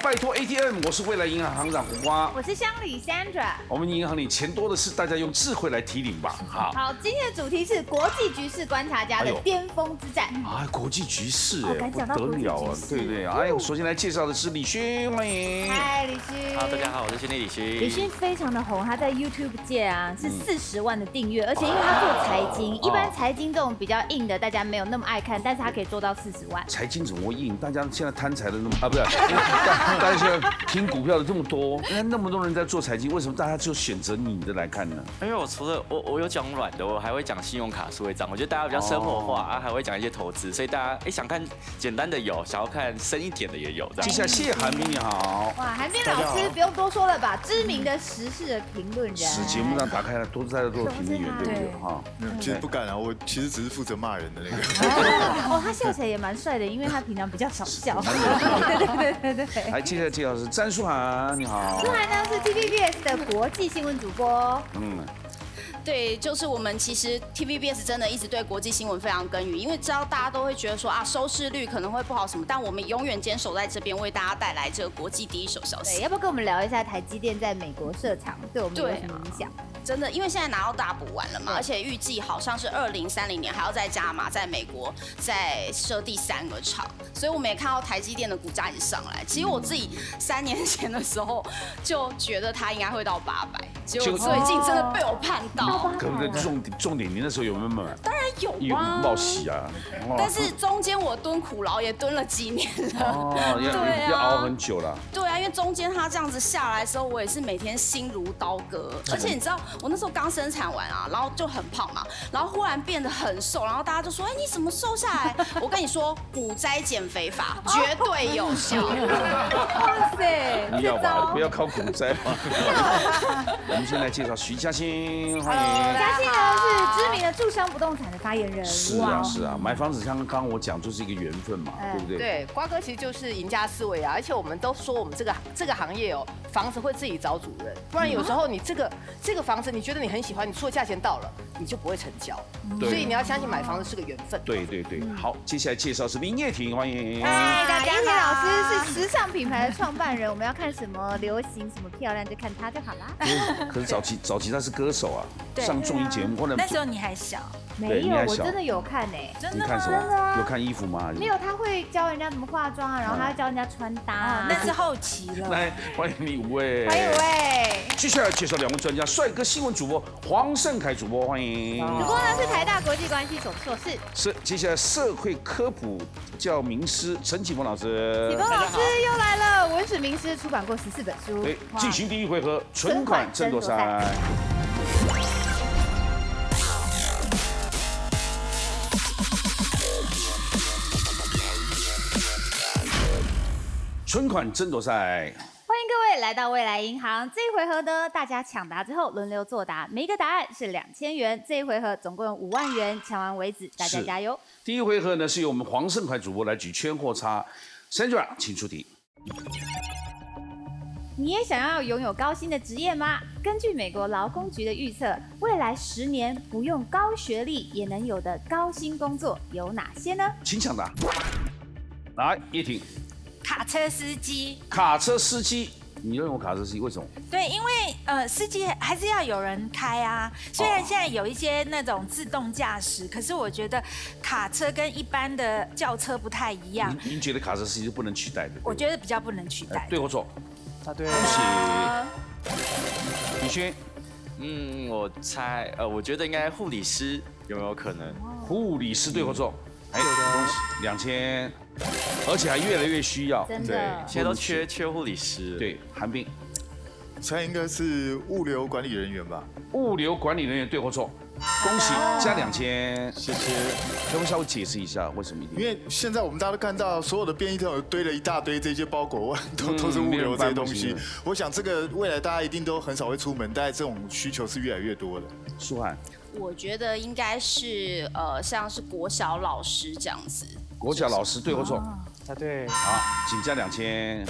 拜托 ATM， 我是未来银行行长胡瓜，我是乡里 Sandra。我们银行里钱多的是，大家用智慧来提领吧。好，今天的主题是国际局势观察家的巅峰之战。国际局势不敢讲到得了啊，对不对？首先来介绍的是李勋，欢迎。嗨，李勋。大家好，我是训练李勋。李勋非常的红，他在 YouTube 界啊是40万的订阅，而且因为他做财经，一般财经这种比较硬的，大家没有那么爱看，但是他可以做到40万。财经怎么会硬？大家现在贪财的那么不是？大家现在听股票的这么多，那么多人在做财经，为什么大家就选择你的来看呢？因为我除了我有讲软的，我还会讲信用卡、数位账，我觉得大家比较生活化还会讲一些投资，所以大家想看简单的有，想要看深一点的也有。接下来谢谢韩冰，你好。哇，韩冰老师不用多说了吧？知名的时事的评论人。节目上打开了，都在做评论员，对不对？哈，其实不敢啊，我其实只是负责骂人的那个。他笑起来也蛮帅的，因为他平常比较少笑。对。来，接下来介绍是詹书涵，你好。书涵呢是 TVBS 的国际新闻主播。对，就是我们其实 TVBS 真的一直对国际新闻非常耕耘，因为知道大家都会觉得说收视率可能会不好什么，但我们永远坚守在这边，为大家带来这个国际第一手消息。对，要不要跟我们聊一下台积电在美国设厂对我们有什么影响？真的，因为现在拿到大补完了嘛，而且预计好像是2030年还要再加码，在美国再设第3个厂，所以我们也看到台积电的股价一直上来。其实我自己3年前的时候就觉得它应该会到800，结果最近真的被我盼到。可不可以重点，你那时候有没有买？当然有啊，冒喜啊！但是中间我蹲苦劳也蹲了几年了，对啊，要熬很久了。对啊，因为中间它这样子下来的时候，我也是每天心如刀割，而且你知道我那时候刚生产完啊，然后就很胖嘛，然后忽然变得很瘦，然后大家就说：“哎，你怎么瘦下来？”我跟你说，股灾减肥法绝对有效。哇塞，你要吧，不要靠股灾嘛。我们先来介绍徐嘉欣，欢迎。嘉欣呢是知名的住商不动产的发言人。是啊，买房子像刚刚我讲就是一个缘分嘛，对不对？对，瓜哥其实就是赢家思维啊，而且我们都说我们这个行业房子会自己找主人，不然有时候你这个房子你觉得你很喜欢，你出的价钱到了，你就不会成交。所以你要相信买房子是个缘分。对。好，接下来介绍是林叶婷，欢迎。嗨，大家好。叶婷老师是时尚品牌的创办人，我们要看什么流行、什么漂亮就看她就好啦。可是早期他是歌手啊，上综艺节目或者那时候你还小，没有，我真的有看呢。真的吗？你看什么？有看衣服吗？没有，他会教人家怎么化妆啊，然后他会教人家穿搭，那是后期了。来，欢迎你5位。欢迎5位。接下来介绍2位专家，帅哥新闻主播黄胜凯主播，欢迎。主播呢是台大国际关系所硕士。是，接下来社会科普教名师陈启峰老师。启峰老师又来了，文史名师，出版过14本书。对，进行第1回合，存款争夺赛。存款争夺赛，欢迎各位来到未来银行。这一回合呢，大家抢答之后轮流作答，每一个答案是2000元。这一回合总共有5万元，抢完为止，大家加油。第1回合呢是由我们黄胜凯主播来举圈或叉。Sandra， 请出题。你也想要拥有高薪的职业吗？根据美国劳工局的预测，未来10年不用高学历也能有的高薪工作有哪些呢？请抢答。来，叶婷。卡车司机。卡车司机，你认为卡车司机为什么？对，因为司机还是要有人开啊。虽然现在有一些那种自动驾驶，可是我觉得卡车跟一般的轿车不太一样。您觉得卡车司机是不能取代的？我觉得比较不能取代。对或错？答对。恭喜。李轩。我猜我觉得应该护理师有没有可能？护理师对或错？恭喜2000，而且还越来越需要。真的。现在都缺护理师。对，韩冰。猜应该是物流管理人员吧？物流管理人员对或错？恭喜，加2000，谢谢。可不可以稍微解释一下为什么？因为现在我们大家都看到，所有的便利店有堆了一大堆这些包裹，都是物流这些东西。我想这个未来大家一定都很少会出门，但这种需求是越来越多的。舒涵。我觉得应该是像是国小老师这样子。国小老师对或错？答对。好，请加2000，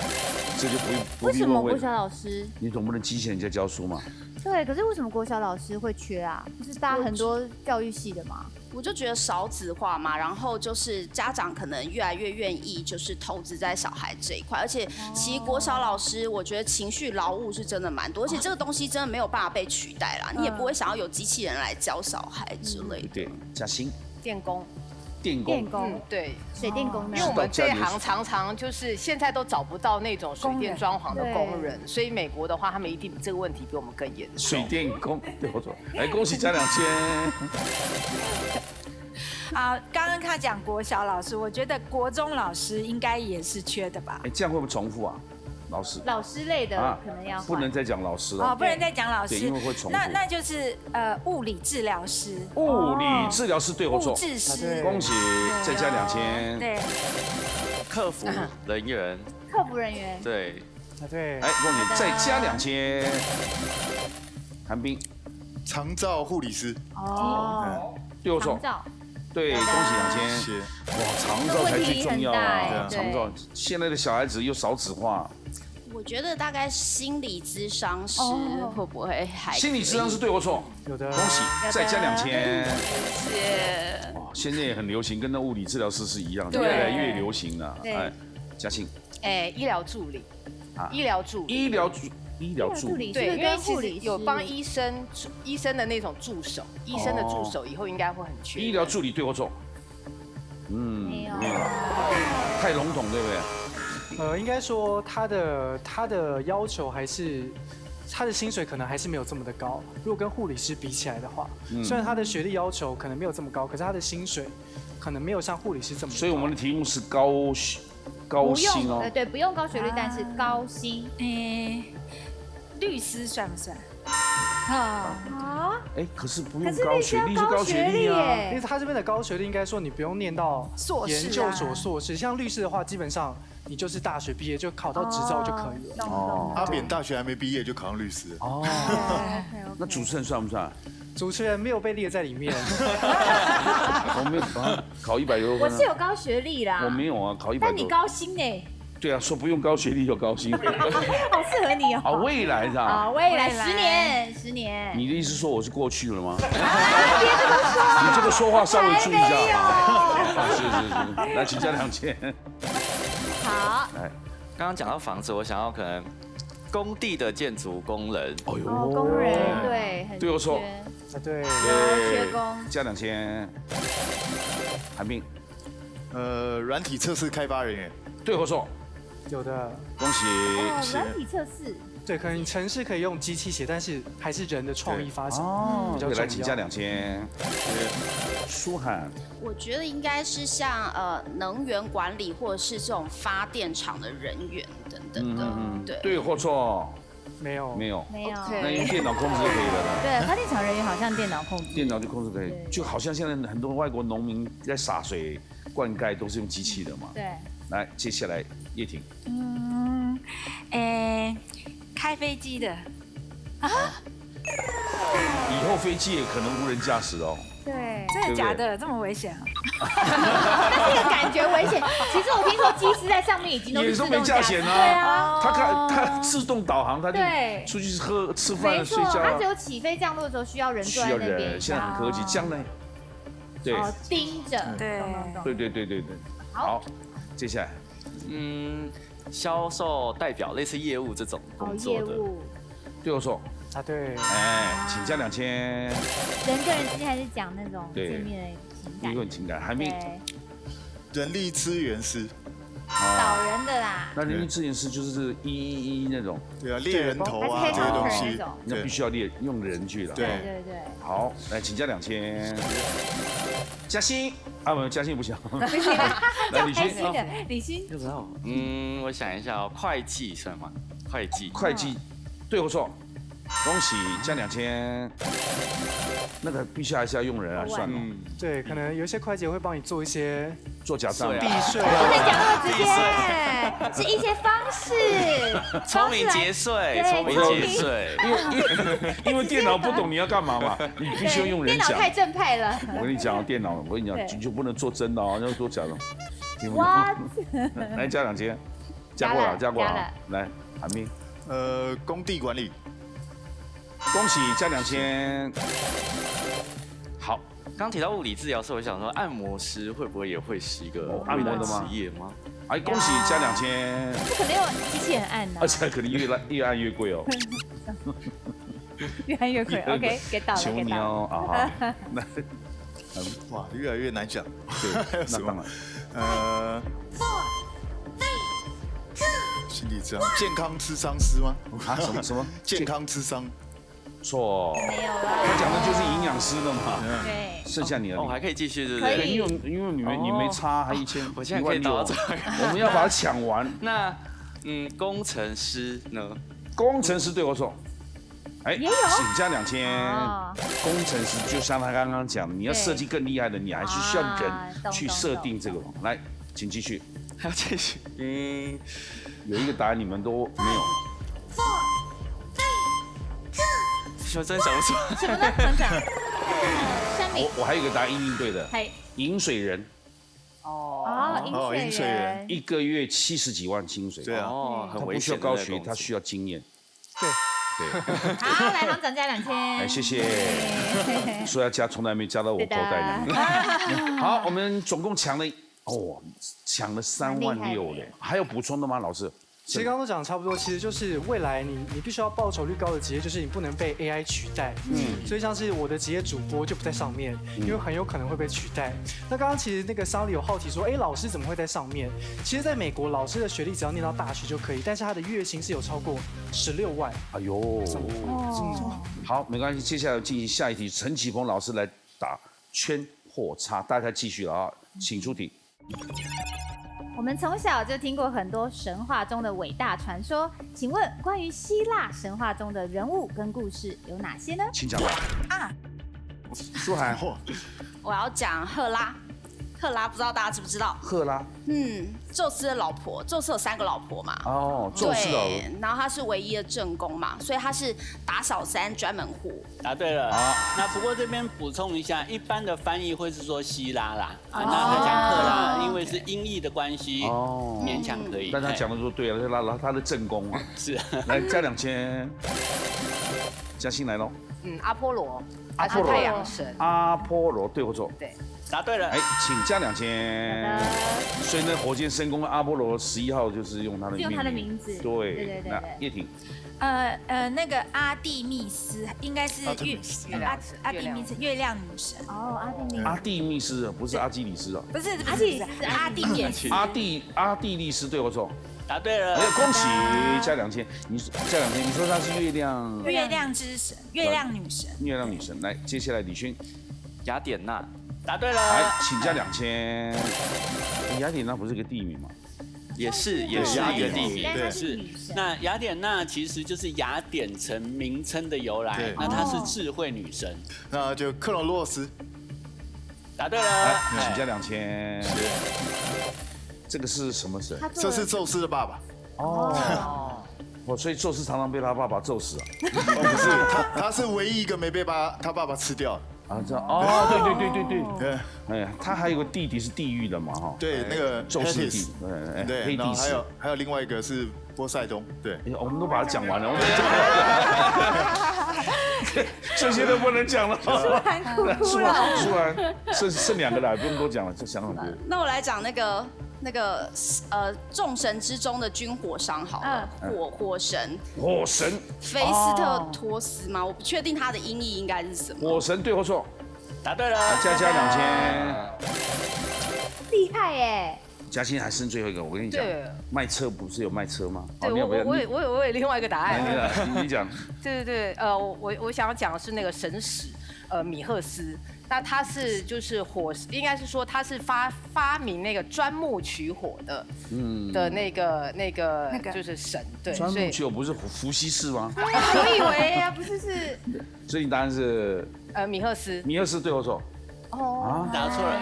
这就不为什么必问国小老师？你总不能机器人家教书嘛？对，可是为什么国小老师会缺啊？不是大家很多教育系的吗？我就觉得少子化嘛，然后就是家长可能越来越愿意就是投资在小孩这一块，而且其实国小老师我觉得情绪劳务是真的蛮多，而且这个东西真的没有办法被取代啦，你也不会想要有机器人来教小孩之类的。对，嘉欣，电工。电工，电工，对，水电工呢因为？我们这一行常常就是现在都找不到那种水电装潢的工人，所以美国的话，他们一定这个问题比我们更严重。水电工，对我说，来恭喜加2000。啊，刚刚他讲国小老师，我觉得国中老师应该也是缺的吧？哎，这样会不会重复啊？老师类的可能要换不能再讲老师了。哦，不能再讲老对，师，因为会重复。那就是物理治疗师，物理治疗师对我错，物质师，恭喜再加2000。对，客服人员，客服人员，对，对，哎，恭喜再加2000。韩冰，长照护理师，哦，对我错长，照，对，恭喜2000。谢。哇，长照才最重要啊！对长照，现在的小孩子又少子化，我觉得大概心理咨商师会不会还可以？心理咨商是对我错，有的，恭喜再加2000。谢。哇，现在也很流行，跟那物理治疗师是一样，对越来越流行了。对哎，嘉欣，医疗助理啊，医疗助理，医疗助理，对，因为其实护理有帮医生的那种助手，医生的助手以后应该会很缺。医疗助理对我错。没有，太笼统，对不对？应该说他的要求还是他的薪水可能还是没有这么的高。如果跟护理师比起来的话，虽然他的学历要求可能没有这么高，可是他的薪水可能没有像护理师这么高。所以我们的题目是高薪哦。对，不用高学历，但是高薪。律师算不算？啊，哎，可是不可用高是律师要学历是高学历啊。因为耶，他这边的高学历应该说你不用念到硕士啊研究所、硕士，像律师的话，基本上你就是大学毕业就考到执照就可以了。哦阿扁大学还没毕业就考上律师了。哦，那主持人算不算？主持人没有被列在里面。我没有考100多分。我是有高学历啦，我没有啊，考100多。但你高薪呢？对啊，说不用高学历就高薪。好适合你哦。啊，未来是吧？啊，未来10年。你的意思说我是过去了吗？你这个说话稍微注意一下啊。是，来请加2000。好，来，刚刚讲到房子，我想要可能工地的建筑工人，哎呦，工人对，很对我错缺对，缺工。加2000。韩冰，软体测试开发人员，对或错？有的。恭喜。软体测试，对，可能你程式可以用机器写，但是还是人的创意发想比较对，重来请加要。 2000。舒涵，我觉得应该是像能源管理或者是这种发电厂的人员等等的，对。对或错？没有，没有。没有。那用电脑控制就可以了啦。对，发电厂人员好像电脑控制。电脑就控制可以对，就好像现在很多外国农民在洒水、灌溉都是用机器的嘛。对。来，接下来叶婷，开飞机的，以后飞机也可能无人驾驶哦。对。真的假的？这么危险啊？但这个感觉危险。其实我听说机师在上面已经都是也都没自动驾驶驾险啊。对啊。它自动导航，它就对出去吃饭没错，睡觉啊它只。有起飞降落的时候需要人需要坐在那边人，。现在很科技，将来。对哦，盯着。对懂懂懂。对。好，接下来销售代表类似业务这种哦工，作的，业务，对我说，啊，对，哎，请加2000，人跟人之间还是讲那种对见面的情一感。个情感，还没对，人力资源师，找人的啦。那人力资源师就是111那种，对啊，猎人头啊还是这些东 headhunter 那西种，那必须要用人去了。对对。好，来请加2000，加薪啊，不，加薪不行。不行，来，李开勋，心的李勋，我想一下哦，会计算吗？会计，会计，对或错？恭喜加2000，那个必须还是要用人啊，算了，对，可能有一些会计会帮你做一些做假账对啊避税不能讲那么直接，是一些方式，聪明节税，对聪明节税。因为电脑不懂你要干嘛嘛，你必须要用人讲。电脑太正派了。我跟你讲，电脑，我跟你讲，对就不能做真的哦，要做假的。听不懂 What？来加2000，加过了，加过了加了。来，韩明，工地管理，恭喜加2000。好，刚提到物理治疗师，我想说按摩师会不会也会是一个按摩的吗职业吗？哎，恭喜加2000，不可能有机器人按呢而，且可能越按越贵哦。越按越贵。OK， 给到了，求你给到了。哦啊！那哇，越来越难讲。对，那当然。心理治疗，健康咨商师吗？啊，什么？健康咨商？错，没有他了。讲的就是营养师的嘛。对，剩下你了哦，，还可以继续，对不可以对？因为你没差，还1000，我现在可以到这16000，个。我们要把它抢完。那工程师呢？工程师对我说，哎，也有请加2000。哦工程师就像他刚刚讲的，你要设计更厉害的，你还是需要人去设定这个。来，请继续。还要继续？有一个答案你们都没有。我真想不出来。什么呢？厂长，山里我还有一个答案一定对的，嘿，饮水人哦，饮水人，一个月70几万薪水，对啊哦，他很危不需要高学，险的那个工作他需要经验。对，对，好，来行长加2000，哎，谢谢。说要加，从来没加到我对口袋里面。的，好，我们总共抢了3万6嘞，还有补充的吗，老师？其实刚刚都讲的差不多，其实就是未来你必须要报酬率高的职业，就是你不能被 AI 取代。所以像是我的职业主播就不在上面，因为很有可能会被取代。那刚刚其实那个桑里有好奇说，哎，老师怎么会在上面？其实在美国，老师的学历只要念到大学就可以，但是他的月薪是有超过16万。哎呦，哦，好，没关系，接下来进行下一题，陈启峰老师来打圈或叉，大家继续了啊，请出题。我们从小就听过很多神话中的伟大传说，请问关于希腊神话中的人物跟故事有哪些呢？请讲吧。啊，舒涵，我要讲赫拉。赫拉不知道大家知不知道？赫拉，宙斯的老婆，宙斯有3个老婆嘛。哦，宙斯老对，然后他是唯一的正宫嘛，所以他是打小三专门户。答对了。好那不过这边补充一下，一般的翻译会是说希拉啦，那他讲赫拉，因为是音译的关系，哦勉强可以。但他讲的都对了，他的正宫啊，是来加2000，嘉欣来喽。阿波罗，他是阿波罗太阳神。阿波罗对或错？对，答对了哎。，请加2000。所以呢，火箭申宫阿波罗11号就是用他的用他的名字对对那叶挺，那个阿蒂密斯应该是阿蒂密斯阿蒂密斯月亮女神，哦，阿蒂密，阿蒂密斯不是阿基里斯啊，不是阿蒂是阿蒂密斯，阿蒂利斯对或错？答对了哎，。恭喜加2000，你加2000，你说她是月亮月亮之神，月亮女神。月亮女神，来，接下来李勋，雅典娜，答对来了。，请加2000。雅典娜不是个地名吗？也是一个地名。但她是女神。那雅典娜其实就是雅典城名称的由来对，那她是智慧女神。那就克罗洛斯。答对来了，，请加2000。这个是什么神？她做了这是宙斯的爸爸。哦，所以宙斯常常被他爸爸揍死啊。不是，他是唯一一个没被他爸爸吃掉的。啊，这样哦，对，对哎，他还有个弟弟是地狱的嘛，哈。对，那个宙斯的弟 Hades 弟，对，对，黑帝斯。还有另外一个是波塞冬。对，哎我们都把它讲完了，这些都不能讲了。输完，剩2个了，不用多讲了，就想很多。那我来讲那个众神之中的军火商好了，火神火神，菲斯特托斯吗？我不确定它的音译应该是什么。火神对或错？答对了。加2000。厉害耶！嘉欣还剩最后一个，我跟你讲对，卖车不是有卖车吗？对，你要不要？我有另外一个答案。你讲。对，我想要讲的是那个神使，米赫斯。那他是就是应该是说他是发明那个钻木取火的，的那个就是神，对，钻所以木取火不是伏羲氏吗？我以为啊，不是所以你答案是米赫斯。米赫斯对或错？哦，答错了，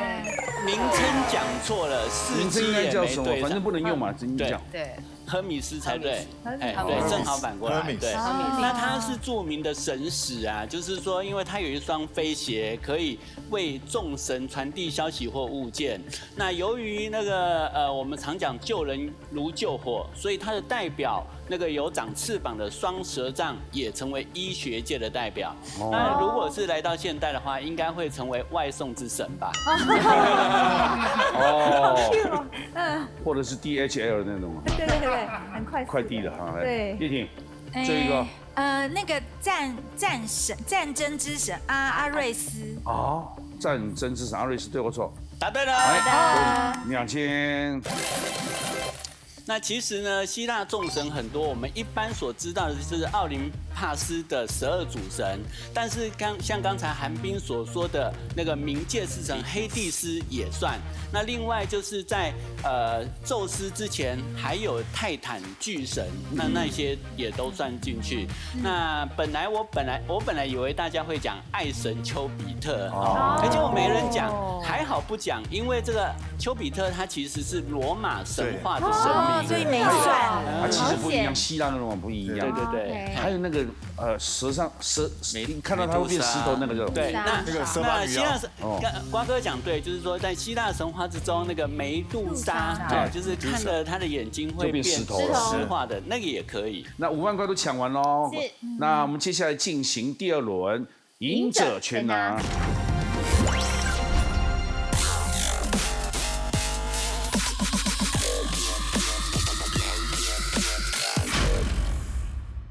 名称讲错了，名称应该叫什么？反正不能用嘛，你讲。对，荷米斯才对，哎，荷米斯对，正好反过来， Hermes 对。 Hermes 那他是著名的神使啊，就是说，因为他有一双飞鞋，可以为众神传递消息或物件。那由于那个我们常讲救人如救火，所以他的代表那个有长翅膀的双舌杖也成为医学界的代表。那如果是来到现代的话，应该会成为外送之神吧？哦，或者是 DHL 那种。对，很快快递的哈。对，叶婷，这一个。那个战争之神阿瑞斯。哦，战争之神阿瑞斯，对我错。答对了。 2000。那其实呢，希腊众神很多，我们一般所知道的就是奥林帕斯的12主神，但是像刚才韩冰所说的那个冥界之神黑帝斯也算。那另外就是在宙斯之前还有泰坦巨神，那些也都算进去。那我本来以为大家会讲爱神丘比特，结果没人讲，还好不讲，因为这个丘比特他其实是罗马神话的神明。 所以没算，它其实不一样，希腊那种不一样。对。还有那个蛇，你看到它会变石头那个叫。对，那个蛇妈女啊。瓜哥讲对，就是说在希腊神话之中，那个梅杜莎，就是看着她的眼睛会变石化的那个也可以。那5万块都抢完喽。是。那我们接下来进行第2轮，赢者全拿。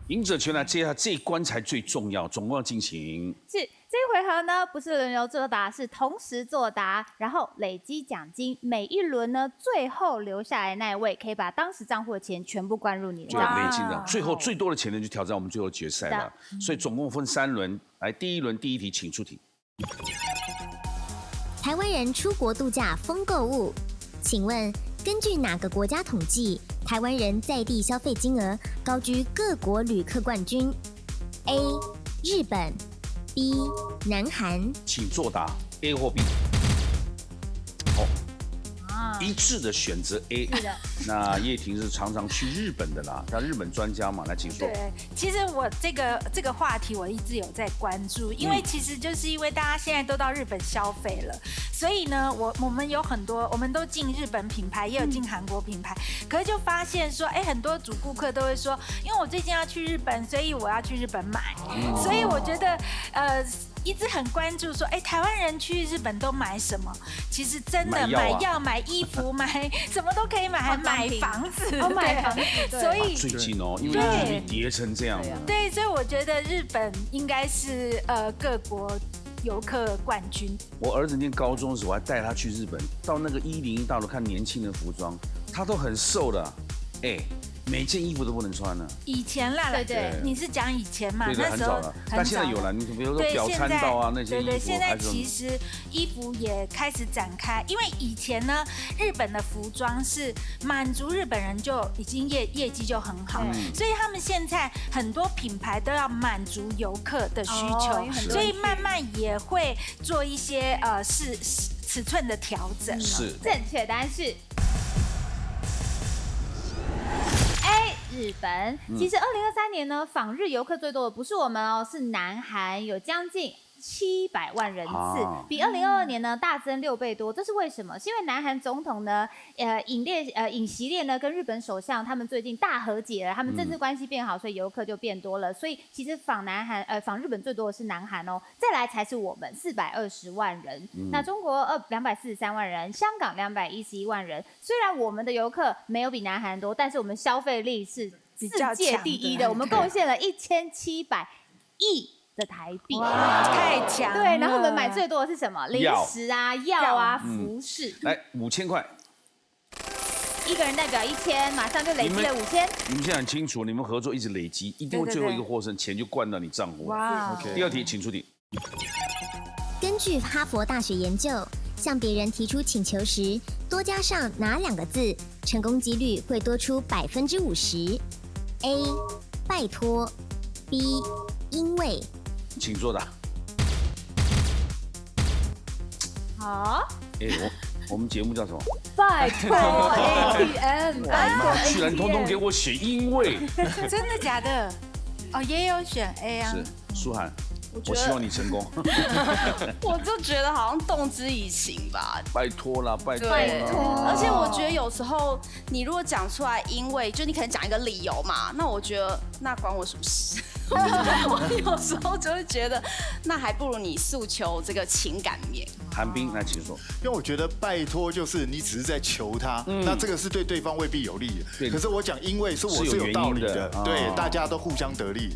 赢者全拿，接下来这一关才最重要，总共要进行。是这一回合呢，不是轮流作答，是同时作答，然后累积奖金。每一轮呢，最后留下来那一位可以把当时账户的钱全部灌入你的账户。累积的，最后最多的钱呢，就挑战我们最后决赛了。所以总共分3轮，来第1轮第1题，请出题。台湾人出国度假疯购物，请问根据哪个国家统计？ 台湾人在地消费金额高居各国旅客冠军 ：A. 日本 ，B. 南韩。请作答 ，A 或 B。哦，一致的选择 A。是的。那叶婷是常常去日本的啦，她日本专家嘛，来请说。对，其实我这个话题我一直有在关注，因为其实就是因为大家现在都到日本消费了，所以呢，我们有很多，我们都进日本品牌，也有进韩国品牌，可是就发现说，很多主顾客都会说，因为我最近要去日本，所以我要去日本买，所以我觉得一直很关注说，台湾人去日本都买什么？其实真的买药、买衣服、买什么都可以买，还买房子，买房子。所以最近因为日币跌成这样，对，所以我觉得日本应该是各国游客冠军。我儿子念高中的时候，我还带他去日本，到那个101大楼看年轻人服装，他都很瘦的，每件衣服都不能穿了。以前啦，对，你是讲以前嘛？对，很早了。但现在有了，你比如说表参道啊那些衣服，对，现在其实衣服也开始展开，因为以前呢，日本的服装是满足日本人就已经业绩就很好，所以他们现在很多品牌都要满足游客的需求，所以慢慢也会做一些尺寸的调整。是，正确答案是。日本其实2023年呢，访日游客最多的不是我们哦，是南韩，有将近700万人次，比2022年呢大增6倍多。这是为什么？是因为南韩总统呢，尹锡烈呢跟日本首相他们最近大和解了，他们政治关系变好，所以游客就变多了。所以其实访日本最多的是南韩哦，再来才是我们420万人。那中国243万人，香港211万人。虽然我们的游客没有比南韩多，但是我们消费力是世界第一的，我们贡献了1700亿。的台币，太强了！对，然后我们买最多的是什么？零食啊、药啊、服饰。来5000块，一个人代表1000，马上就累积了5000。你们现在很清楚，你们合作一直累积，一定会最后一个获胜，钱就灌到你账户。哇！第2题，请出题。根据哈佛大学研究，向别人提出请求时，多加上哪2个字，成功几率会多出50%？A. 拜托 ，B. 因为。请作答。好。我们节目叫什么？拜托 ATM。居然通通给我写因为。真的假的？也有选 A 啊。是，舒涵。我希望你成功。我就觉得好像动之以情吧。拜托啦，拜托啦。而且我觉得有时候你如果讲出来，因为就你可能讲一个理由嘛，那我觉得那关我什么事？我有时候就会觉得，那还不如你诉求这个情感面。韩冰，那请说。因为我觉得拜托就是你只是在求他，那这个是对对方未必有利的。可是我讲因为是我是有道理的，对，大家都互相得利。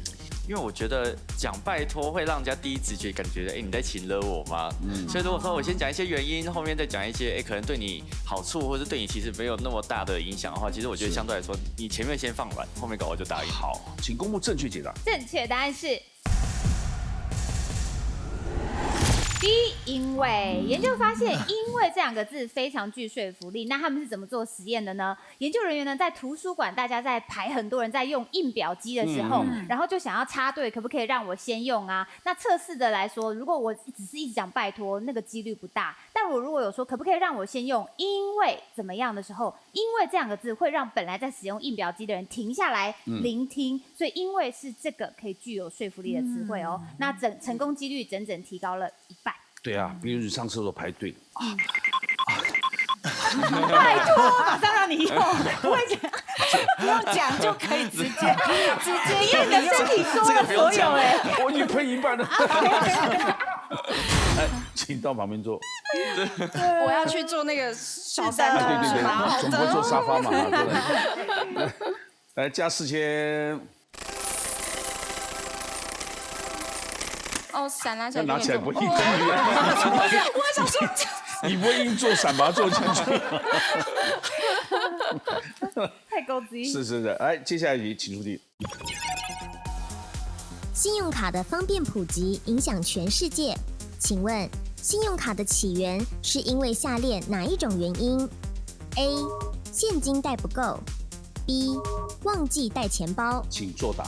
因为我觉得讲拜托会让人家第一直觉感觉，你在情勒我吗？所以如果说我先讲一些原因，后面再讲一些，可能对你好处，或者对你其实没有那么大的影响的话，其实我觉得相对来说，你前面先放软，后面搞我就答应。好，请公布正确解答。正确答案是B， 因为研究发现，因为这两个字非常具说服力。那他们是怎么做实验的呢？研究人员呢在图书馆，大家在排很多人在用印表机的时候，然后就想要插队，可不可以让我先用啊？那测试的来说，如果我只是一直讲拜托，那个几率不大。但我如果有说可不可以让我先用，因为怎么样的时候，因为这两个字会让本来在使用印表机的人停下来聆听，所以因为是这个可以具有说服力的词汇哦。那成功几率整整提高了1半。对啊，比如你上厕所排队拜托，马上让你用，不会讲，不用讲就可以直接，因为你的身体说了所有我已经喷一半了。请到旁边坐。我要去做那个小三对，是吗？总不会坐沙发嘛，对。来加4000。哦，闪啦！拿起来不硬。我想说，你不会硬做伞把它做进去。太高级。是，来，接下来一题，请出题。信用卡的方便普及影响全世界，请问信用卡的起源是因为下列哪一种原因 ？A. 现金带不够 ，B. 忘记带钱包。请作答。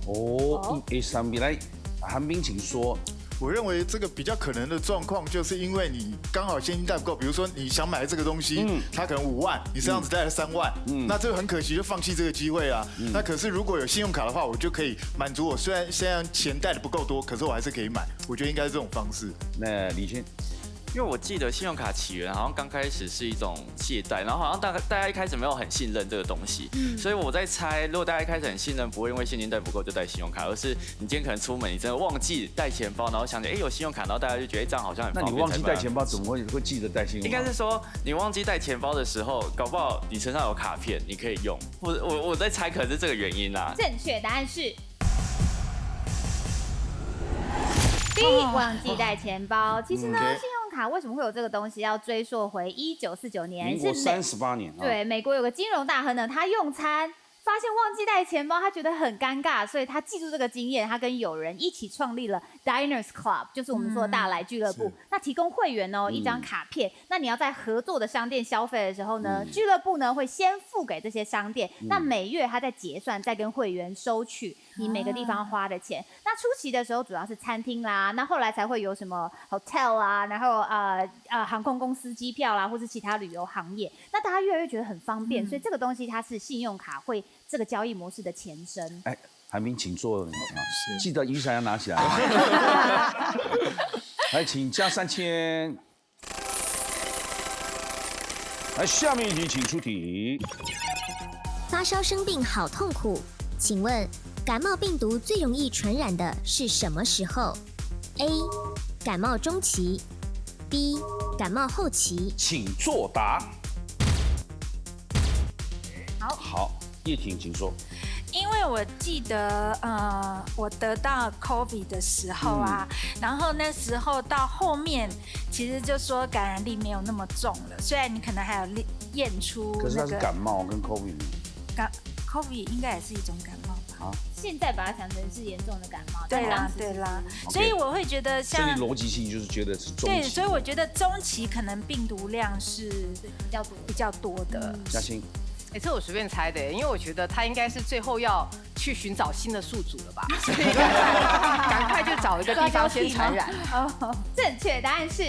1A3B 来，韩冰请说。我认为这个比较可能的状况，就是因为你刚好现金带不够，比如说你想买这个东西，它可能5万，你身上只带了3万，那这个很可惜，就放弃这个机会啊。那可是如果有信用卡的话，我就可以满足我虽然钱带的不够多，可是我还是可以买。我觉得应该是这种方式。那李轩。因为我记得信用卡起源好像刚开始是一种借贷，然后好像大家一开始没有很信任这个东西，所以我在猜，如果大家一开始很信任，不会因为现金带不够就带信用卡，而是你今天可能出门你真的忘记带钱包，然后想起有信用卡，然后大家就觉得这样好像很方便。那你忘记带钱包，怎么会记得带信用卡？应该是说你忘记带钱包的时候，搞不好你身上有卡片，你可以用。我在猜，可能是这个原因啦。正确答案是B， 忘记带钱包。其实呢，信用卡为什么会有这个东西？要追溯回1949年，民国38年。对，美国有个金融大亨呢，他用餐发现忘记带钱包，他觉得很尴尬，所以他记住这个经验，他跟友人一起创立了 Diners Club， 就是我们说的大来俱乐部。那提供会员哦一张卡片，那你要在合作的商店消费的时候呢，俱乐部呢会先付给这些商店，那每月他在结算，再跟会员收取你每个地方花的钱。那初期的时候主要是餐厅啦，那后来才会有什么 hotel 啊，然后航空公司机票啦，或是其他旅游行业。那大家越来越觉得很方便，所以这个东西它是信用卡会这个交易模式的前身。韩冰请坐，记得雨伞要拿起来。来，请加3000。来，下面一题，请出题。发烧生病好痛苦，请问感冒病毒最容易传染的是什么时候 ？A. 感冒中期 ，B. 感冒后期。请作答。好，叶婷，请说。因为我记得，我得到 COVID 的时候啊，然后那时候到后面，其实就说感染力没有那么重了。虽然你可能还有验出可是它是感冒跟 COVID。COVID 应该也是一种感冒吧？现在把它想成是严重的感冒。对啦，所以我会觉得像。所以逻辑性就是觉得是中期。对，所以我觉得中期可能病毒量是比较多的。嘉欣。这我随便猜的，因为我觉得他应该是最后要去寻找新的宿主了吧，所以赶快就找一个地方先传染。正确答案是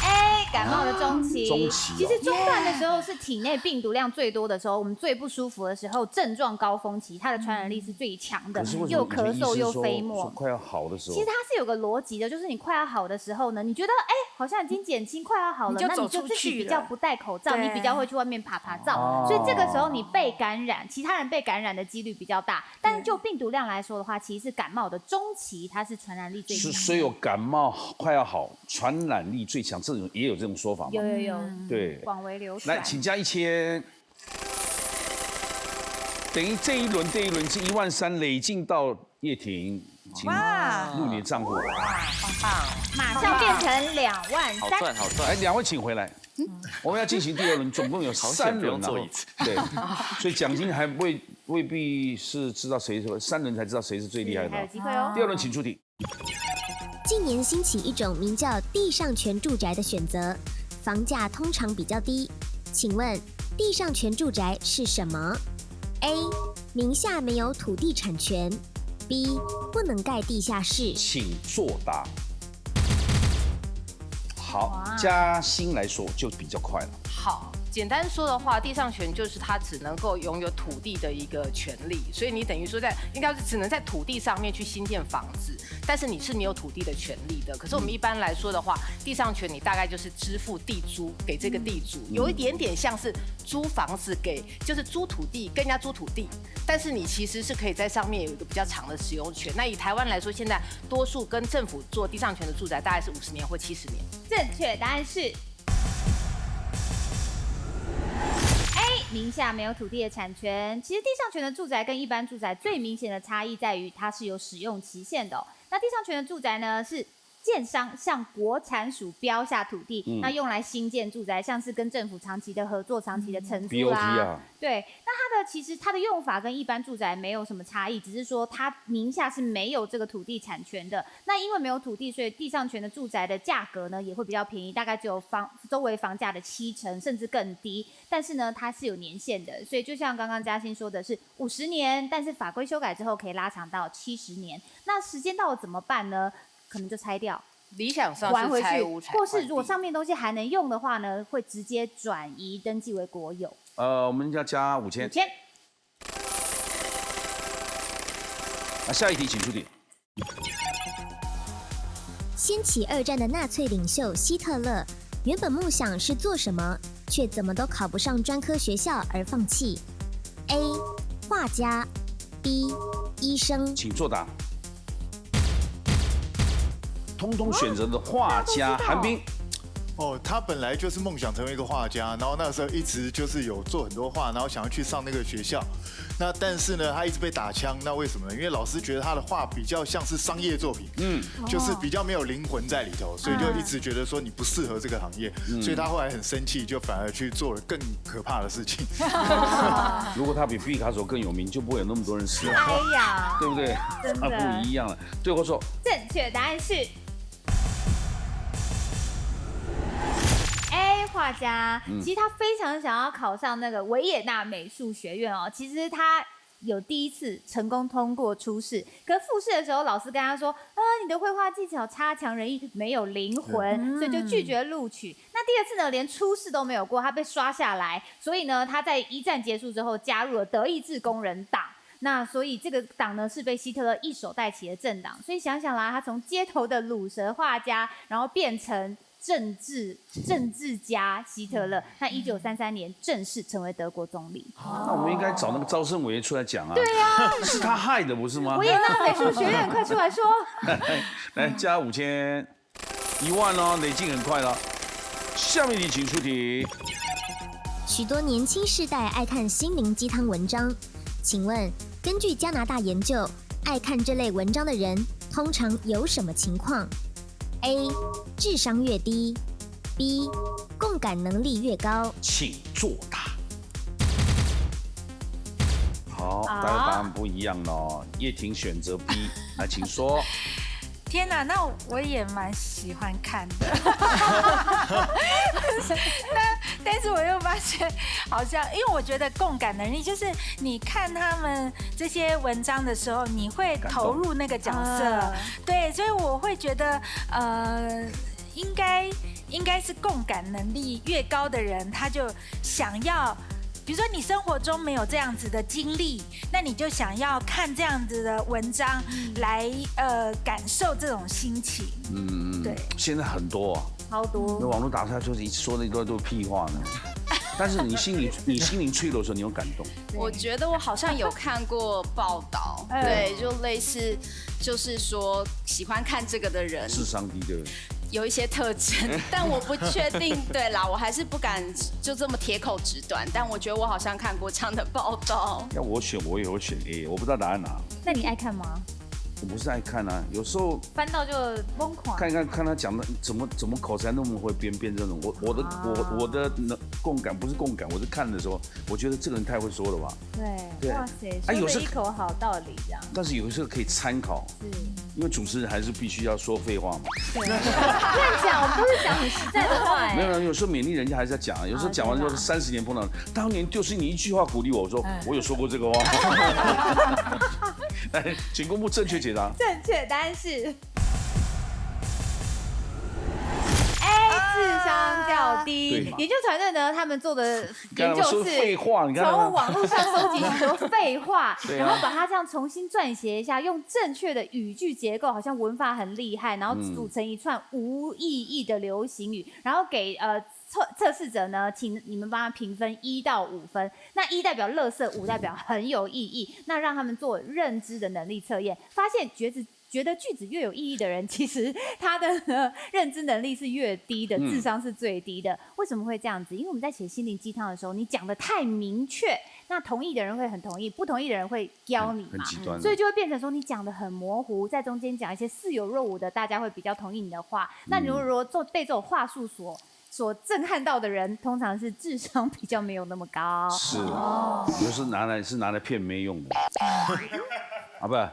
A，感冒的中期。中期哦其实中段的时候是体内病毒量最多的时候，我们最不舒服的时候，症状高峰期，它的传染力是最强的可是为，什么又咳嗽又飞说沫。快要好的时候其实，它是有个逻辑的，就是你快要好的时候呢，你觉得好像已经减轻，快要好了，你就那你就自走出去己比较不戴口罩，对你比较会去外面爬照，哦所以这个时候你被感染，其他人被感染的几率比较大。但是就病毒量来说的话，其实是感冒的中期，它是传染力最强的。所以有感冒快要好，传染力最强，这种也有这种说法吗？有，对，广为流传。来，请加1000。等于这一轮是13000累进到叶婷，请入你的账户。马上变成23000。好赚好赚。来，2位请回来。我们要进行第2轮，总共有3轮，做一次。对，所以奖金还未必是知道谁，3轮才知道谁是最厉害的。还有机会哦。第2轮请出题。近年兴起一种名叫地上权住宅的选择，房价通常比较低。请问地上权住宅是什么 ？A. 名下没有土地产权 ；B. 不能盖地下室。请作答。好，嘉欣来说就比较快了。好，简单说的话，地上权就是它只能够拥有土地的一个权利，所以你等于说应该是只能在土地上面去新建房子，但是你是没有土地的权利的。可是我们一般来说的话，地上权你大概就是支付地租给这个地主，有一点点像是租房子就是租土地跟人家租土地，但是你其实是可以在上面有一个比较长的使用权。那以台湾来说，现在多数跟政府做地上权的住宅大概是50年或70年。正确答案是 A， 名下没有土地的产权。其实地上权的住宅跟一般住宅最明显的差异在于它是有使用期限的那地上权的住宅呢是建商向国产署标下土地，那用来新建住宅，像是跟政府长期的合作、长期的承租啦。BOT 啊，对，那其实它的用法跟一般住宅没有什么差异，只是说它名下是没有这个土地产权的。那因为没有土地，所以地上权的住宅的价格呢也会比较便宜，大概只有周围房价的70%，甚至更低。但是呢，它是有年限的，所以就像刚刚嘉欣说的是50年，但是法规修改之后可以拉长到70年。那时间到了怎么办呢？可能就拆掉，理想上还回去是拆屋，或是如果上面东西还能用的话呢，会直接转移登记为国有。我们要加5000。下一题请出题。掀起2战的纳粹领袖希特勒，原本梦想是做什么，却怎么都考不上专科学校而放弃 ？A. 画家 B. 医生。请作答。通通选择的画家韩冰。他本来就是梦想成为一个画家，然后那时候一直就是有做很多画，然后想要去上那个学校。那但是呢，他一直被打枪，那为什么呢？因为老师觉得他的画比较像是商业作品，就是比较没有灵魂在里头，所以就一直觉得说你不适合这个行业，所以他后来很生气，就反而去做了更可怕的事情。如果他比毕卡索更有名，就不会有那么多人死了。哎呀，对不对？真的不一样了。对或错？正确答案是 A， 画家。其实他非常想要考上那个维也纳美术学院哦。其实他有第一次成功通过初试，可是复试的时候，老师跟他说，你的绘画技巧差强人意，没有灵魂，所以就拒绝录取。那第二次呢，连初试都没有过，他被刷下来。所以呢，他在1战结束之后加入了德意志工人党。那所以这个党呢是被希特勒一手带起的政党。所以想想啦，他从街头的鲁蛇画家，然后变成政治家希特勒，那1933年正式成为德国总理。那我们应该找那个招生委员出来讲啊。对呀，是他害的，不是吗？维也纳美术学院，快出来说！来加5000，1万哦，累进很快了。下面一题请出题。许多年轻世代爱看心灵鸡汤文章，请问根据加拿大研究，爱看这类文章的人通常有什么情况 ？A. 智商越低 B. 共感能力越高。请作答。好，大家答案不一样哦。叶婷选择 B， 来，请说。天哪，那我也蛮喜欢看的，但是我又发现，好像因为我觉得共感能力，就是你看他们这些文章的时候，你会投入那个角色，对，所以我会觉得，应应该是共感能力越高的人，他就想要。比如说你生活中没有这样子的经历，那你就想要看这样子的文章来感受这种心情。对。现在很多啊，超多。那网络打出来就是说的一堆都是屁话呢。但是你心灵脆弱的时候，你有感动。我觉得我好像有看过报道，对，就类似，就是说喜欢看这个的人智商低的。有一些特征，但我不确定。对啦，我还是不敢就这么铁口直断。但我觉得我好像看过这样的报道。要我选，我也会选 A， 我不知道答案哪。那你爱看吗？我不是爱看啊，有时候翻到就疯狂。看他讲的怎么口才那么会编这种。我的共感不是共感，我是看的时候，我觉得这个人太会说了吧。对，哇塞，说的一口好道理这样。但是有时候可以参考，因为主持人还是必须要说废话嘛。对，这样讲我们都是讲很实在的话哎。没有，有时候勉励人家还是要讲，有时候讲完之后30年碰到，当年就是你一句话鼓励我说，我有说过这个话。来，请公布正确解答。正确答案是 A， 智商较低。研究团队呢，他们做的研究是从网络上收集很多废话，然后把它这样重新撰写一下，用正确的语句结构，好像文法很厉害，然后组成一串无意义的流行语，然后给测试者呢，请你们帮他评分1到5分。那1代表垃圾，5代表很有意义。那让他们做认知的能力测验，发现觉得句子越有意义的人，其实他的认知能力是越低的，智商是最低的。为什么会这样子？因为我们在写心灵鸡汤的时候，你讲的太明确，那同意的人会很同意，不同意的人会刁你嘛，所以就会变成说你讲的很模糊，在中间讲一些似有若无的，大家会比较同意你的话。那你如果被这种话术所震撼到的人，通常是智商比较没有那么高。是，就是拿来骗妹用的。好不？来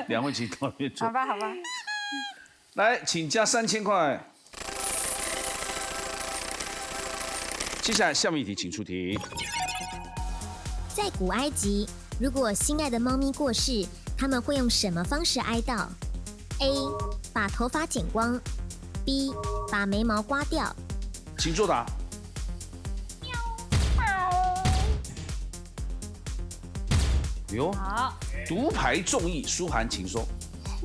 ，2位请到那边坐。好吧。来，请加3000块。接下来下面一题，请出题。在古埃及，如果心爱的猫咪过世，他们会用什么方式哀悼 ？A. 把头发剪光 ，B. 把眉毛刮掉。请作答。哟，独排众议，舒涵，请说。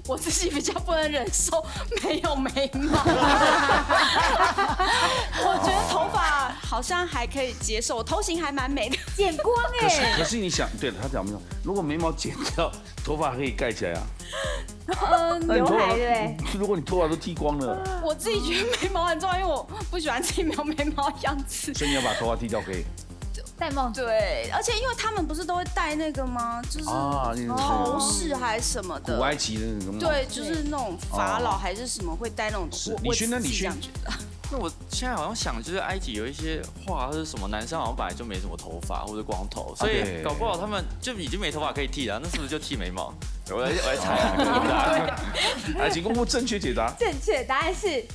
我自己比较不能忍受没有眉毛，我觉得头发好像还可以接受，我头型还蛮美的，剪光哎。可是你想，对他讲没有，如果眉毛剪掉，头发还可以盖起来啊。刘海对。如果你头发都剃光了，我自己觉得眉毛很重要，因为我不喜欢自己没有眉毛的样子。所以你要把头发剃掉可以。戴帽子，对，而且因为他们不是都会戴那个吗？就是头饰还是什么的，古埃及的那种。对，就是那种法老还是什么会戴那种。李轩呢？李轩觉得，那我现在好像想，就是埃及有一些画，或者什么男生好像本来就没什么头发或者光头，所以搞不好他们就已经没头发可以剃了，那是不是就剃眉毛？我来猜啊。来，请公布正确解答。正确答案是。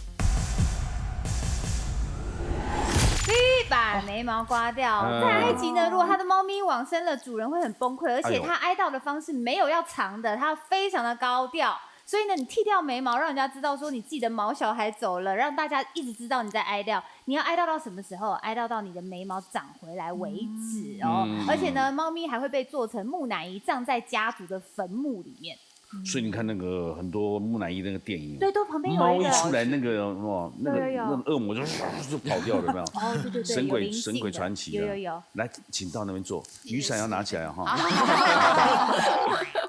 把眉毛刮掉。在埃及呢，如果他的猫咪往生了，主人会很崩溃，而且他哀悼的方式没有要长的，他非常的高调。所以呢，你剃掉眉毛，让人家知道说你自己的毛小孩走了，让大家一直知道你在哀悼。你要哀悼到什么时候？哀悼到你的眉毛长回来为止哦。而且呢，猫咪还会被做成木乃伊，葬在家族的坟墓里面。所以你看那个很多木乃伊那个电影，对，都旁边有一个猫一出来，那个那个恶魔就跑掉了，有没有？哦，对，神鬼传奇有。来，请到那边坐，雨伞要拿起来哈。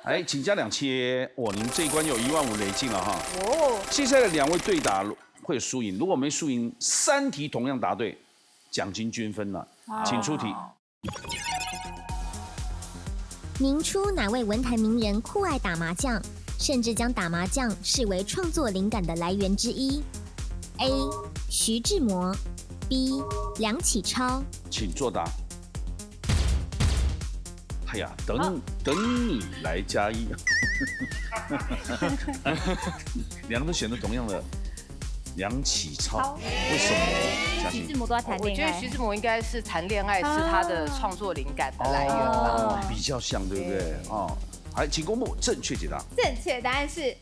哎，请加2000，哇，你们这一关有15000累进了哈。哦。接下来2位对打会有输赢，如果没输赢，3题同样答对，奖金均分了，请出题。明初哪位文坛名人酷爱打麻将，甚至将打麻将视为创作灵感的来源之一 ？A. 徐志摩 B. 梁启超，请作答。哎呀，等你来加1，两个都选择同样的梁启超，为什么？徐志摩都在谈恋爱，我觉得徐志摩应该是谈恋爱是他的创作灵感的来源吧，比较像，对不对？哦，好，请公布正确解答。正确答案是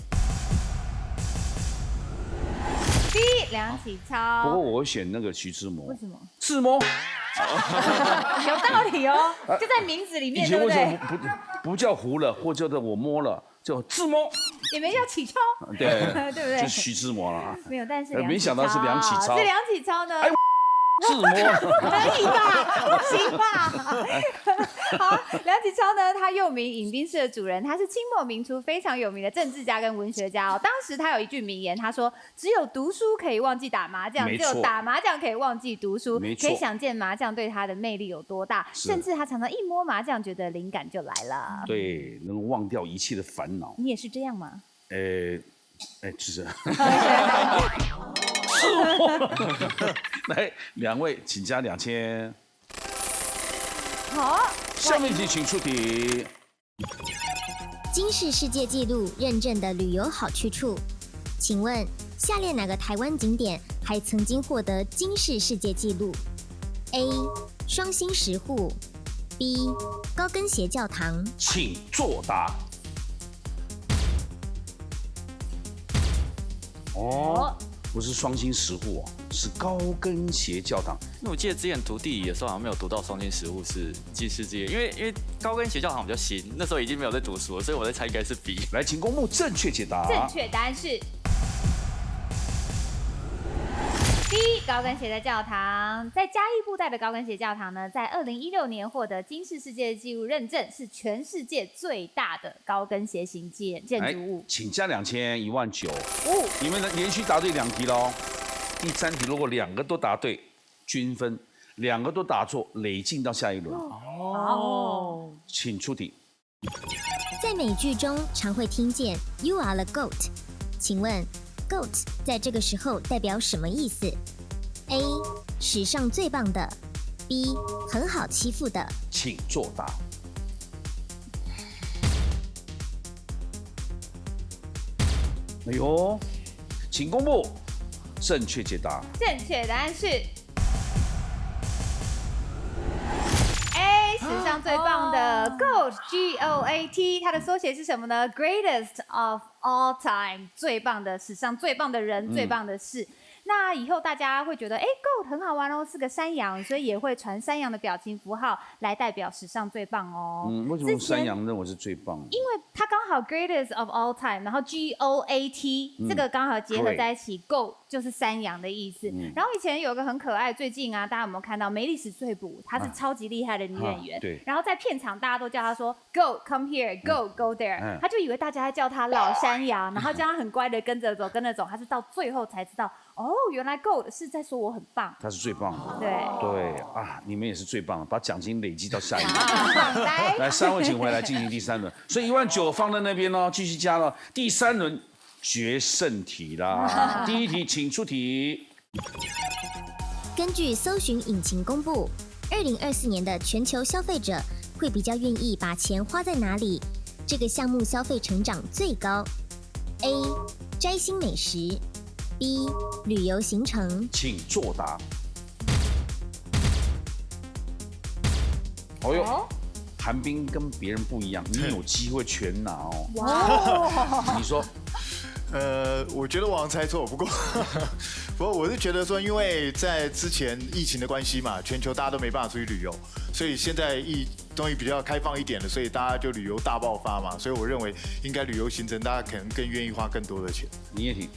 B 梁启超。不过我会选那个徐志摩。为什么？志摩。有道理哦，就在名字里面，以前为什么不叫胡了，或者我摸了，叫志摩？也没叫启超。对，对不对？就是徐志摩了。没有，但是没想到是梁启超。是梁启超呢？志摩可以吧？不行吧？好，梁启超呢，他又名饮冰室的主人，他是清末民初非常有名的政治家跟文学家哦。当时他有一句名言，他说：“只有读书可以忘记打麻将，只有打麻将可以忘记读书。”可以想见麻将对他的魅力有多大，甚至他常常一摸麻将，觉得灵感就来了。对，能忘掉一切的烦恼。你也是这样吗？是。来，2位请加2000。好，下面题请出题。金氏世界纪录认证的旅游好去处，请问下列哪个台湾景点还曾经获得金氏世界纪录 ？A. 双星石户 B. 高跟鞋教堂。请作答。哦。不是双星石户哦，是高跟鞋教堂。因为我记得之前读地理的时候好像没有读到双星石户是金氏之夜，因为高跟鞋教堂比较新，那时候已经没有在读书了，所以我在猜应该是 B。来，请公布正确解答。正确答案是 B 高跟鞋的教堂。在嘉义布袋的高跟鞋教堂呢，在2016年获得金氏世界纪录认证，是全世界最大的高跟鞋型建筑物。请加2000，19000。你们连续答对2题喽。第3题如果2个都答对，均分；2个都答错，累进到下一轮。哦，请出题。在美剧中常会听见 "You are the goat"， 请问 "goat" 在这个时候代表什么意思 ？A. 史上最棒的 B. 很好欺负的。请作答。哎呦，请公布正确解答。正确答案是 A 史上最棒的 GOAT GOAT， 它的缩写是什么呢 ？Greatest of all time， 最棒的，史上最棒的人，最棒的事。那以后大家会觉得，GOAT 很好玩哦，是个山羊，所以也会传山羊的表情符号来代表史上最棒哦。为什么山羊认为是最棒？因为它刚好 greatest of all time， 然后 GOAT，这个刚好结合在一起 ，GOAT 就是山羊的意思。然后以前有个很可爱，最近啊，大家有没有看到梅丽史翠普？她是超级厉害的女演员。对。然后在片场大家都叫她说 Go come here go go there， 她就以为大家在叫她老山羊，然后叫她很乖的跟着走跟着走，她是到最后才知道。哦，原来 GOAT 是在说我很棒，他是最棒的。对啊，你们也是最棒的，把奖金累积到下一轮。来，3位请回来进行第3轮。所以19000放在那边哦，继续加了。第3轮决胜题啦。第1题，请出题。根据搜寻引擎公布，2024年的全球消费者会比较愿意把钱花在哪里？这个项目消费成长最高 ？A. 摘星美食。B. 旅游行程，请作答。哦呦，韩冰跟别人不一样，你有机会全拿哦。哇！你说？我觉得我好像猜错，不过我是觉得说，因为在之前疫情的关系嘛，全球大家都没办法出去旅游，所以现在终于比较开放一点了，所以大家就旅游大爆发嘛，所以我认为应该旅游行程大家可能更愿意花更多的钱。你也挺。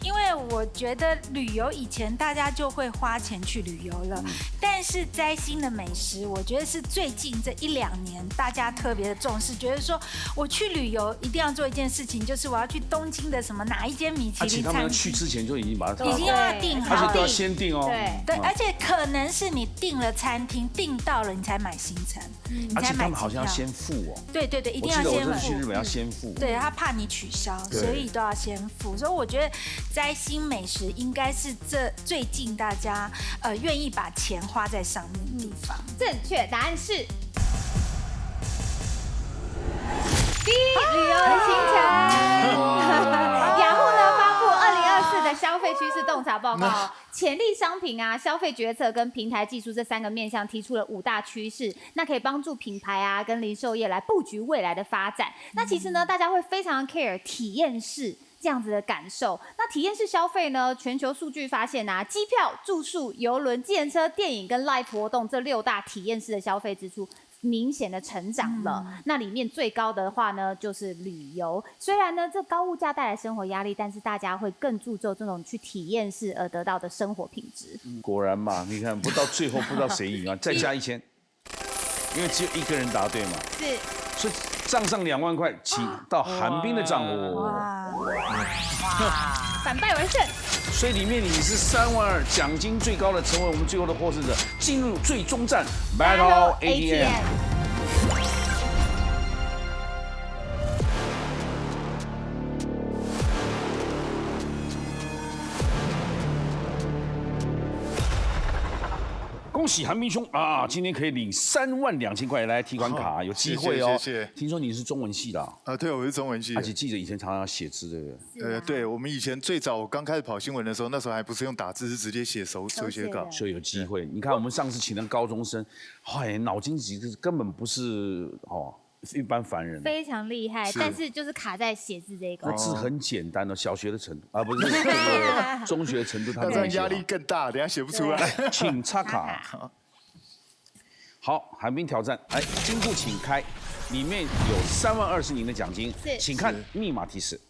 因为我觉得旅游以前大家就会花钱去旅游了，但是摘星的美食，我觉得是最近这1-2年大家特别的重视，觉得说我去旅游一定要做一件事情，就是我要去东京的什么哪一间米其林餐厅。而且他们去之前就已经把它已经要订好，而且都要先订哦。对，而且可能是你订了餐厅，订到了你才买行程，你才买机票。而且他们好像要先付哦。对，一定要先付。我记得我这次去日本要先付。对，他怕你取消，所以都要先付。所以我觉得摘星美食应该是这最近大家愿意把钱花在上面的地方。正确答案是 B 旅游的行程。雅虎呢发布2024的消费趋势洞察报告，潜力商品啊、消费决策跟平台技术这3个面向提出了5大趋势，那可以帮助品牌啊跟零售业来布局未来的发展。那其实呢，大家会非常 care 体验式。这这样子的感受。那体验式消费呢？全球数据发现啊，机票、住宿、邮轮、计程车、电影跟 live 活动这6大体验式的消费支出明显的成长了。那里面最高的话呢，就是旅游。虽然呢，这高物价带来生活压力，但是大家会更注重这种去体验式而得到的生活品质。果然嘛，你看不到最后不知道谁赢啊，再加1000，因为只有1个人答对嘛。是。所以账上2万块起到韩冰的账户。哇！反败为胜。所以里面你是3万2，奖金最高的，成为我们最后的获胜者，进入最终战 Battle ATM。恭喜韩冰兄啊！今天可以领3万2000块来提款卡，有机会哦。谢谢。听说你是中文系的啊？对，我是中文系的。而且记者以前常常要写字的。对，我们以前最早我刚开始跑新闻的时候，那时候还不是用打字，是直接写手写稿。所以有机会。你看我们上次请的高中生，脑筋急根本不是一般凡人，非常厉害，但是就是卡在写字这一块。字很简单的，小学的程度不是中学的程度，他这样压力更大，等下写不出来。请插卡。好，韩冰挑战，金库请开，里面有3万2是您的奖金，请看密码提示。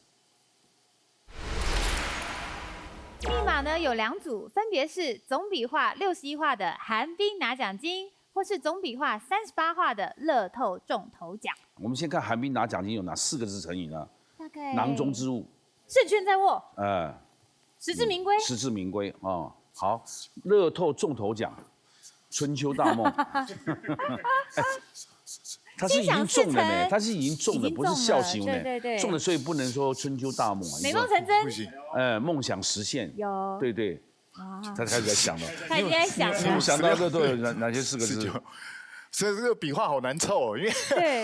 密码呢有2组，分别是总笔画61画的韩冰拿奖金，或是总笔画38画的乐透中头奖。我们先看韩冰拿奖金有哪4个字成语呢？大概囊中之物，胜券在握，实至名归，实至名归啊。好，乐透中头奖。春秋大梦，他是已经中了呢，他是已经中了，不是笑行呢，对，中了，所以不能说春秋大梦，美梦成真，不行，梦想实现，有，对，他开始在想了，他已经在想了，你想到乐透有哪些4个字？所以这个笔画好难凑哦，因为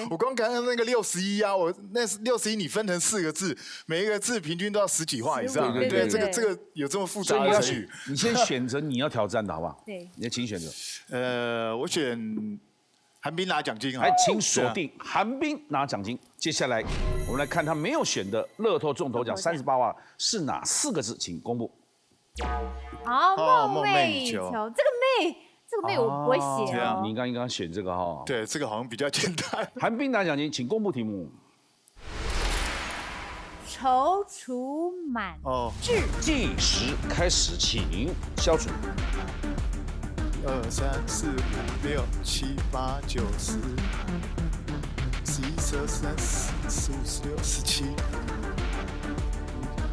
我光看那个61啊，我那61你分成4个字，每一个字平均都要10几画以上，对，这个有这么复杂的成语。你先选择你要挑战的好不好？对，你请选择。我选韩冰拿奖金哈。请锁定韩冰拿奖金。接下来我们来看他没有选的乐透中头奖38万是哪4个字，请公布。好，梦寐以求，这个妹我不会写哦。你刚刚选这个哈？对，这个好像比较简单。韩冰拿奖金，请公布题目。踌躇满志。计时开始，请消除。1、2、3、4、5、6、7、8、9、10、11、12、13、14、15、16、17。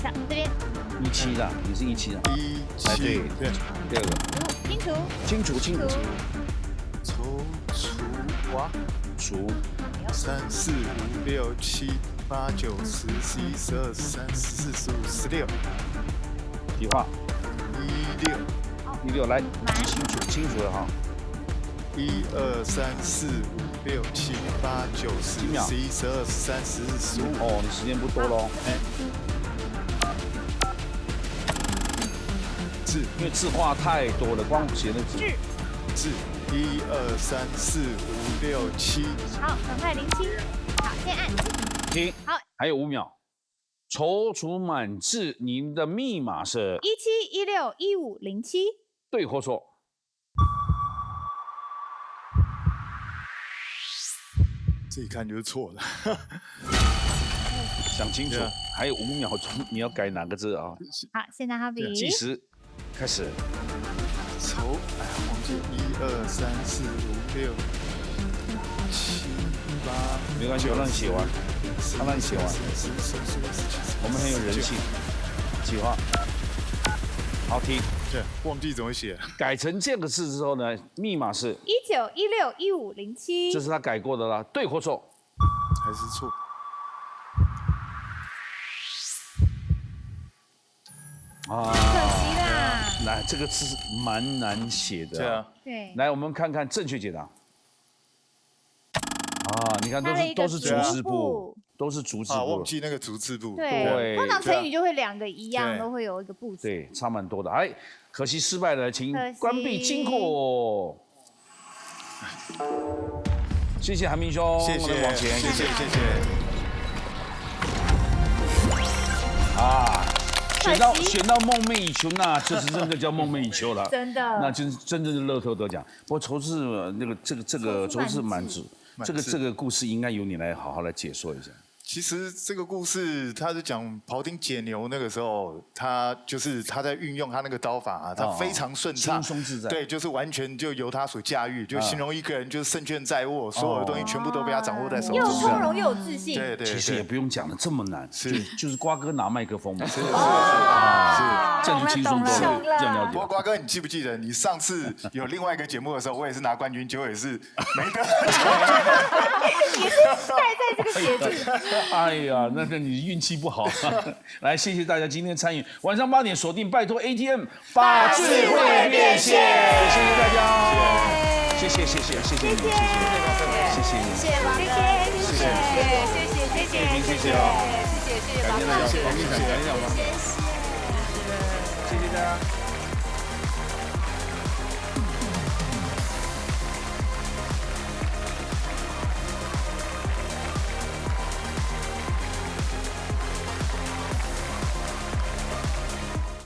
这边。17的，你是17的。对。第2个。清除。踌躇哇。除。3、4、5、6、7、8、9、10、11、12、13、14、15、16。笔画。16来，清除了哈。1、2、3、4、5、6、7、8、9、10、11、12、13、14、15。你时间不多喽。字，因为字画太多了，光写那字。字，1、2、3、4、5、6、7。好，赶快07。好，先按。停。好，还有5秒。踌躇满志，您的密码是17161507。对或错？这一看就是错的。想清楚，还有5秒钟，你要改哪个字啊？好，现在好比计时开始。忘记1、2、3、4、5、6、7、8。没关系，我让你写完，他让你写完。我们很有人性。计划。好，停。对，忘记怎么写。改成这个字之后呢，密码是19161507。这是他改过的啦，对或错？还是错。可惜啦。来，这个字蛮难写的。对啊。对。来，我们看看正确解答。你看都是逐字部，都是逐字部。忘记那个逐字部。对。通常成语就会2个一样，都会有一个步骤。对，差蛮多的。可惜失败了，请关闭金库。谢谢韩冰兄，谢谢，往前，谢谢。啊。选到梦寐以求，那就是真的叫梦寐以求了。真的，那就是真正的乐透得奖。不过筹资这个筹资满纸，这个故事应该由你来好好来解说一下。其实这个故事，他是讲庖丁解牛那个时候，他在运用他那个刀法啊，他非常顺畅，轻松自在。对，就是完全就由他所驾驭，就形容一个人就是胜券在握，所有的东西全部都被他掌握在手中。又从容又有自信。对。其实也不用讲的这么难，就是瓜哥拿麦克风嘛。是，这样就轻松多了，这样了解。不过瓜哥，你记不记得你上次有另外一个节目的时候，我也是拿冠军，结果也是没得。也是带在这个节日。哎呀，那你运气不好。来，谢谢大家今天参与，晚上8点锁定，拜托 ATM 把智慧变现，谢谢大家，谢谢你们，谢谢你们，谢谢谢谢王哥，谢谢啊，谢谢王哥，谢谢大家。